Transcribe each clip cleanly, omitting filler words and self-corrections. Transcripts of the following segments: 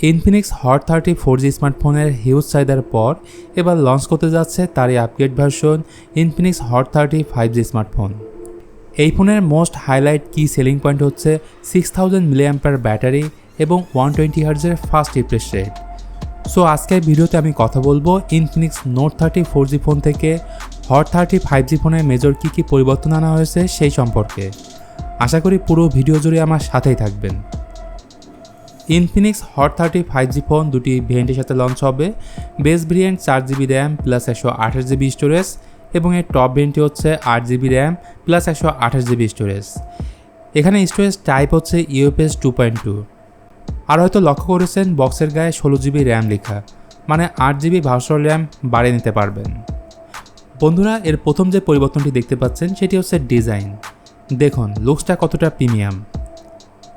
Infinix hot 30 4G স্মার্টফোনের huge চাহিদার পর এবার লঞ্চ করতে যাচ্ছে তারই upgrade version Infinix hot 30 5G smartphone. এই ফোনের মোস্ট হাইলাইট কি সেলিং পয়েন্ট হচ্ছে 6000 mAh ব্যাটারি এবং 120 Hz fast refresh rate. So আজকের ভিডিওতে আমি কথা বলবো ইনফিনিক্স নোট 30 4G ফোন থেকে হট 30 5G ফোনের মেজর কী পরিবর্তন আনা হয়েছে সেই সম্পর্কে। আশা করি পুরো ভিডিও জুড়ে আমার সাথেই থাকবেন। ইনফিনিক্স হট 30 5G ফোন দুটি ভেরিয়েন্টের সাথে লঞ্চ হবে। Base variant 4GB RAM plus 128GB storage এবং এর টপ ভেরিয়েন্টটি হচ্ছে 8GB RAM plus 128GB storage. এখানে স্টোরেজ টাইপ হচ্ছে UFS 2.2। আর হয়তো লক্ষ্য করেছেন বক্সের গায়ে 16GB র্যাম লেখা, মানে 8GB ভার্চুয়াল র্যাম বাড়িয়ে নিতে পারবেন। বন্ধুরা, এর প্রথম যে পরিবর্তনটি দেখতে পাচ্ছেন সেটি হচ্ছে ডিজাইন। দেখুন লুকসটা কতটা প্রিমিয়াম।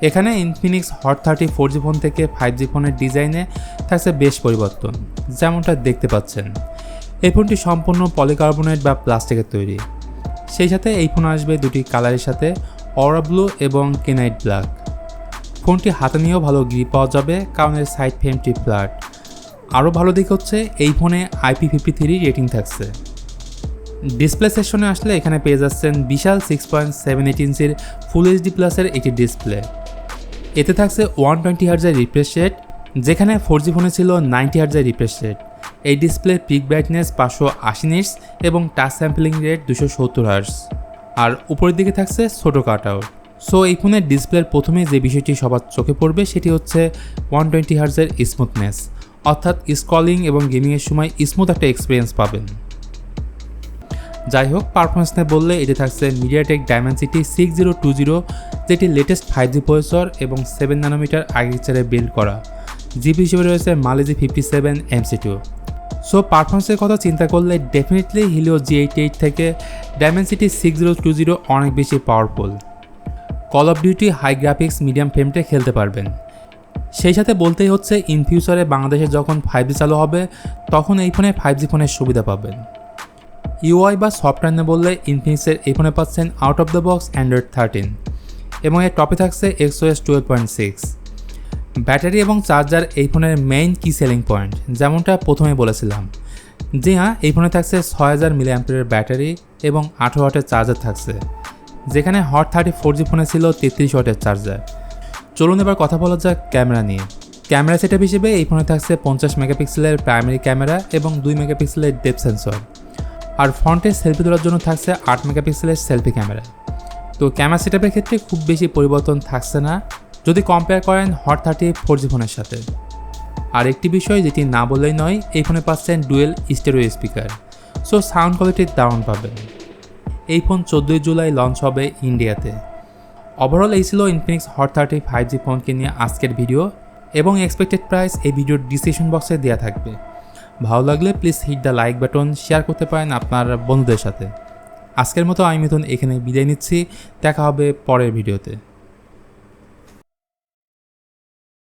এখানে ইনফিনিক্স হট 30 4G ফোন থেকে 5G ফোনের ডিজাইনে থাকছে বেশ পরিবর্তন, যেমনটা দেখতে পাচ্ছেন। এই ফোনটি সম্পূর্ণ পলিকার্বনেট বা প্লাস্টিকের তৈরি। সেই সাথে এই ফোন আসবে দুটি কালারের সাথে, অরা ব্লু এবং কেনাইট ব্ল্যাক। ফোনটি হাতে নিয়েও ভালো গ্রিপ পাওয়া যাবে কারণ এর সাইড ফ্রেমটি ফ্ল্যাট। আরও ভালো দিক হচ্ছে এই ফোনে IP53 রেটিং থাকছে। ডিসপ্লে সেকশনে আসলে এখানে পেয়ে যাচ্ছেন বিশাল 6.78 ইঞ্চির ফুল HD প্লাসের একটি ডিসপ্লে। এতে থাকছে 120 Hz রিফ্রেশ রেট, যেখানে 4G ফোনে ছিল 90 Hz রিফ্রেশ রেট। এই ডিসপ্লে পিক ব্রাইটনেস 580 নিটস এবং টাচ স্যাম্পলিং রেট 270 Hz। আর উপরের দিকে থাকছে ছোটো কাটআউট। সো এই ফোনের ডিসপ্লের প্রথমে যে বিষয়টি সবার চোখে পড়বে সেটি হচ্ছে 120 Hz স্মুথনেস, অর্থাৎ স্ক্রলিং এবং গেমিংয়ের সময় স্মুথ একটা এক্সপিরিয়েন্স পাবেন। যাই হোক, পারফরমেন্স নিয়ে বললে এটি থাকছে মিডিয়াটেক ডাইমেনসিটি 6020, যেটি লেটেস্ট 5G প্রসেসর এবং 7 ন্যানোমিটার আর্কিটেকচারে বিল্ড করা। জিপি হিসেবে রয়েছে মালিজি 57 MC2। সো পারফরমেন্সের কথা চিন্তা করলে ডেফিনেটলি হিলিও G88 থেকে ডাইমেনসিটি 6020 অনেক বেশি powerful. Call of duty high graphics medium ফ্রেমটে খেলতে পারবেন। সেই সাথে বলতেই হচ্ছে ইন ফিউচারে বাংলাদেশে যখন 5G চালু হবে তখন এই ফোনে 5G ফোনের সুবিধা পাবেন। UI বা সফটওয়্যার নিয়ে বললে ইনফিনিক্সের এই ফোনে পাচ্ছেন out of the box Android 13 এবং এর টপে থাকছে XOS 12.6। ব্যাটারি এবং চার্জার এই ফোনের মেইন কি সেলিং পয়েন্ট, যেমনটা প্রথমে বলেছিলাম। জি হ্যাঁ, এই ফোনে থাকছে 6000 mAh ব্যাটারি এবং 18 ওয়াটের চার্জার থাকছে, যেখানে হট 30 4G ফোনে ছিল 33 ওয়াটের চার্জার। চলুন এবার কথা বলা যাক ক্যামেরা নিয়ে। ক্যামেরা সেটআপ হিসেবে এই ফোনে থাকছে 50 মেগাপিক্সেলের প্রাইমারি ক্যামেরা এবং 2 মেগাপিক্সেলের ডেপথ সেন্সর। আর ফ্রন্টে সেলফি তোলার জন্য থাকছে 8 মেগাপিক্সেলের সেলফি ক্যামেরা। তো ক্যামেরা সেটআপের ক্ষেত্রে খুব বেশি পরিবর্তন থাকছে না যদি কম্পেয়ার করেন হট 30 4G ফোনের সাথে। আর একটি বিষয় যেটি না বললেই নয়, এই ফোনে পাচ্ছেন dual stereo speaker. So sound quality দারুণ পাবেন। এই ফোন 14 জুলাই লঞ্চ হবে ইন্ডিয়াতে। ওভারঅল এই ছিল ইনফিনিক্স হট 30 5G ফোনকে নিয়ে আজকের ভিডিও এবং এক্সপেক্টেড প্রাইস এই ভিডিওর ডিসক্রিপশন বক্সে দেওয়া থাকবে। ভালো লাগলে please hit the like button, share করতে পারেন আপনার বন্ধুদের সাথে। আজকের মতো আমি মিথুন এখানে বিদায় নিচ্ছি। দেখা হবে পরের ভিডিওতে।